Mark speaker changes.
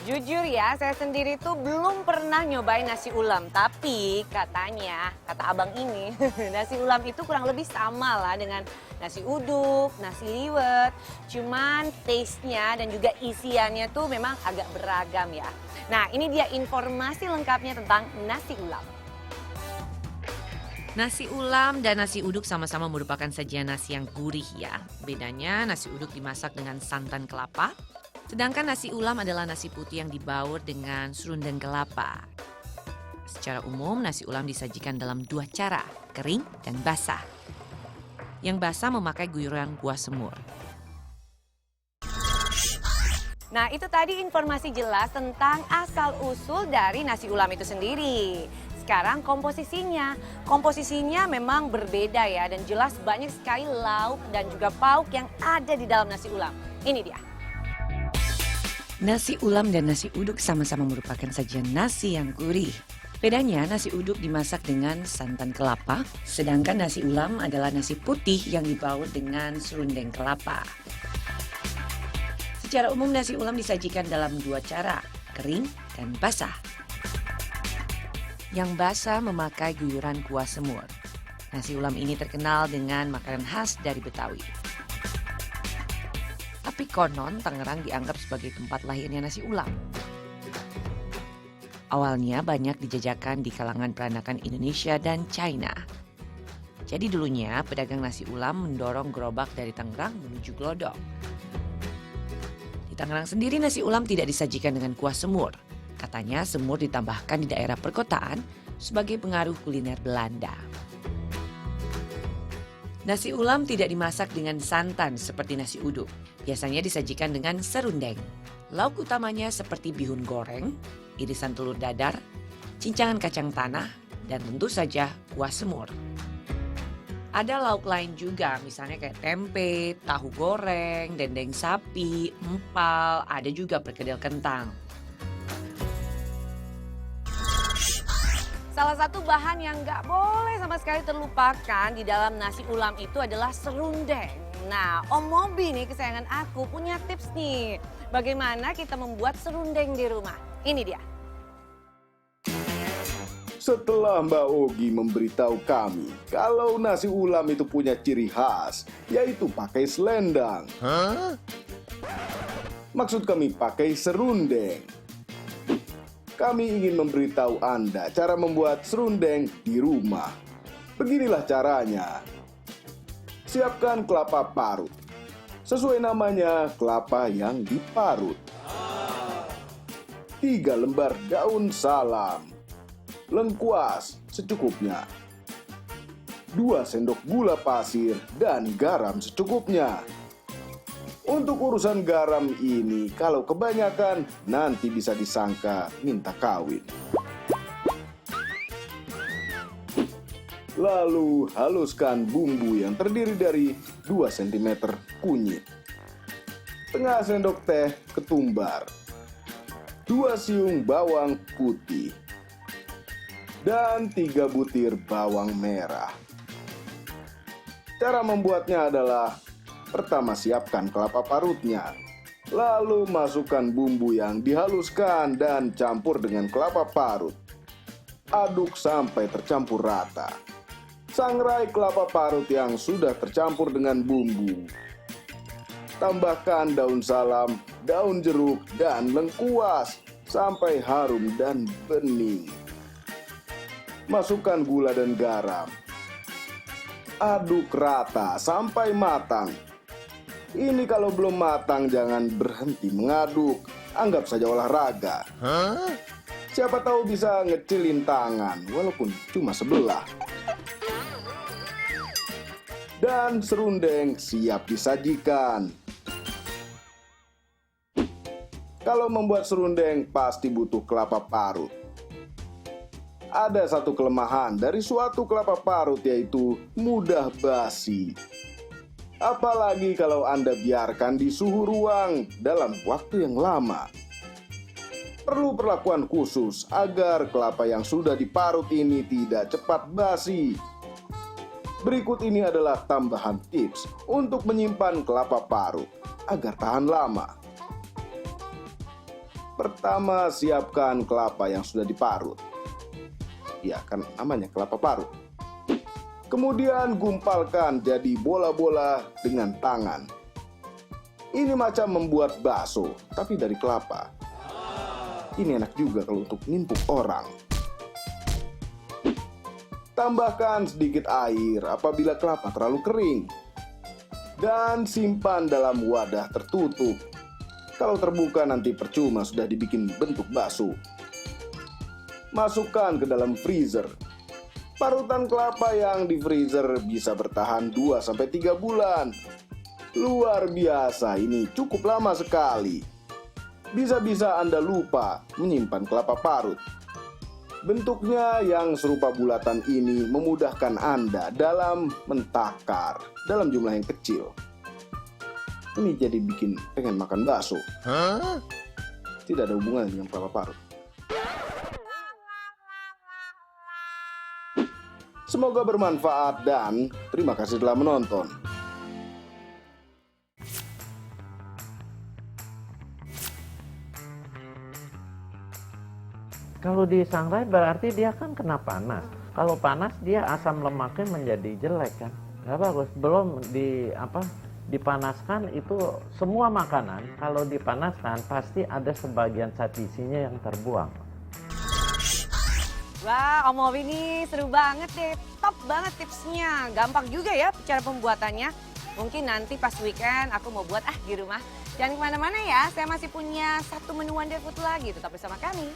Speaker 1: Jujur ya, saya sendiri tuh belum pernah nyobain nasi ulam. Tapi katanya, kata abang ini, nasi ulam itu kurang lebih sama lah dengan nasi uduk, nasi liwet. Cuman taste-nya dan juga isiannya tuh memang agak beragam ya. Nah, ini dia informasi lengkapnya tentang nasi ulam.
Speaker 2: Nasi ulam dan nasi uduk sama-sama merupakan sajian nasi yang gurih ya. Bedanya nasi uduk dimasak dengan santan kelapa, sedangkan nasi ulam adalah nasi putih yang dibaur dengan serundeng kelapa. Secara umum nasi ulam disajikan dalam dua cara, kering dan basah. Yang basah memakai guyuran kuah semur.
Speaker 1: Nah, itu tadi informasi jelas tentang asal-usul dari nasi ulam itu sendiri. Sekarang komposisinya. Komposisinya memang berbeda ya dan jelas banyak sekali lauk dan juga pauk yang ada di dalam nasi ulam. Ini dia.
Speaker 2: Nasi ulam dan nasi uduk sama-sama merupakan sajian nasi yang gurih. Bedanya nasi uduk dimasak dengan santan kelapa, sedangkan nasi ulam adalah nasi putih yang dibaur dengan serundeng kelapa. Secara umum nasi ulam disajikan dalam dua cara, kering dan basah. Yang basah memakai guyuran kuah semur. Nasi ulam ini terkenal dengan makanan khas dari Betawi. Tapi konon Tangerang dianggap sebagai tempat lahirnya nasi ulam. Awalnya banyak dijajakan di kalangan peranakan Indonesia dan China. Jadi dulunya pedagang nasi ulam mendorong gerobak dari Tangerang menuju Glodok. Di Tangerang sendiri nasi ulam tidak disajikan dengan kuah semur. Katanya semur ditambahkan di daerah perkotaan sebagai pengaruh kuliner Belanda. Nasi ulam tidak dimasak dengan santan seperti nasi uduk. Biasanya disajikan dengan serundeng. Lauk utamanya seperti bihun goreng, irisan telur dadar, cincangan kacang tanah, dan tentu saja kuah semur. Ada lauk lain juga, misalnya kayak tempe, tahu goreng, dendeng sapi, empal, ada juga perkedel kentang.
Speaker 1: Salah satu bahan yang nggak boleh sama sekali terlupakan di dalam nasi ulam itu adalah serundeng. Nah, Om Mobi nih kesayangan aku punya tips nih. Bagaimana kita membuat serundeng di rumah? Ini dia.
Speaker 3: Setelah Mbak Ogi memberitahu kami kalau nasi ulam itu punya ciri khas, yaitu pakai selendang. Maksud kami pakai serundeng. Kami ingin memberitahu Anda cara membuat serundeng di rumah. Beginilah caranya. Siapkan kelapa parut. Sesuai namanya, kelapa yang diparut. 3 lembar daun salam. Lengkuas secukupnya. 2 sendok gula pasir dan garam secukupnya. Untuk urusan garam ini, kalau kebanyakan nanti bisa disangka minta kawin. Lalu haluskan bumbu yang terdiri dari 2 cm kunyit, setengah sendok teh ketumbar, 2 siung bawang putih, dan 3 butir bawang merah. Cara membuatnya adalah: pertama, siapkan kelapa parutnya. Lalu masukkan bumbu yang dihaluskan dan campur dengan kelapa parut. Aduk sampai tercampur rata. Sangrai kelapa parut yang sudah tercampur dengan bumbu. Tambahkan daun salam, daun jeruk, dan lengkuas sampai harum dan bening. Masukkan gula dan garam. Aduk rata sampai matang. Ini kalau belum matang jangan berhenti mengaduk, anggap saja olahraga. Siapa tahu bisa ngecilin tangan walaupun cuma sebelah. Dan serundeng siap disajikan. Kalau membuat serundeng pasti butuh kelapa parut. Ada satu kelemahan dari suatu kelapa parut, yaitu mudah basi. Apalagi kalau Anda biarkan di suhu ruang dalam waktu yang lama. Perlu perlakuan khusus agar kelapa yang sudah diparut ini tidak cepat basi. Berikut ini adalah tambahan tips untuk menyimpan kelapa parut agar tahan lama. Pertama, siapkan kelapa yang sudah diparut. Ya, kan namanya kelapa parut. Kemudian gumpalkan jadi bola-bola dengan tangan. Ini macam membuat bakso, tapi dari kelapa. Ini enak juga kalau untuk nimpuk orang. Tambahkan sedikit air apabila kelapa terlalu kering. Dan simpan dalam wadah tertutup. Kalau terbuka nanti percuma sudah dibikin bentuk bakso. Masukkan ke dalam freezer. Parutan kelapa yang di freezer bisa bertahan 2-3 bulan. Luar biasa, ini cukup lama sekali. Bisa-bisa Anda lupa menyimpan kelapa parut. Bentuknya yang serupa bulatan ini memudahkan Anda dalam mentakar dalam jumlah yang kecil. Ini jadi bikin pengen makan bakso. Tidak ada hubungan dengan kelapa parut. Semoga bermanfaat dan terima kasih telah menonton.
Speaker 4: Kalau disangrai berarti dia kan kena panas. Kalau panas dia asam lemaknya menjadi jelek kan. Nggak bagus. Belum dipanaskan itu semua makanan kalau dipanaskan pasti ada sebagian zat isinya yang terbuang.
Speaker 1: Wah, Om Owi ini seru banget deh. Top banget tipsnya. Gampang juga ya cara pembuatannya. Mungkin nanti pas weekend aku mau buat di rumah. Jangan kemana-mana ya, saya masih punya satu menu wonderfood lagi. Tetap bersama kami.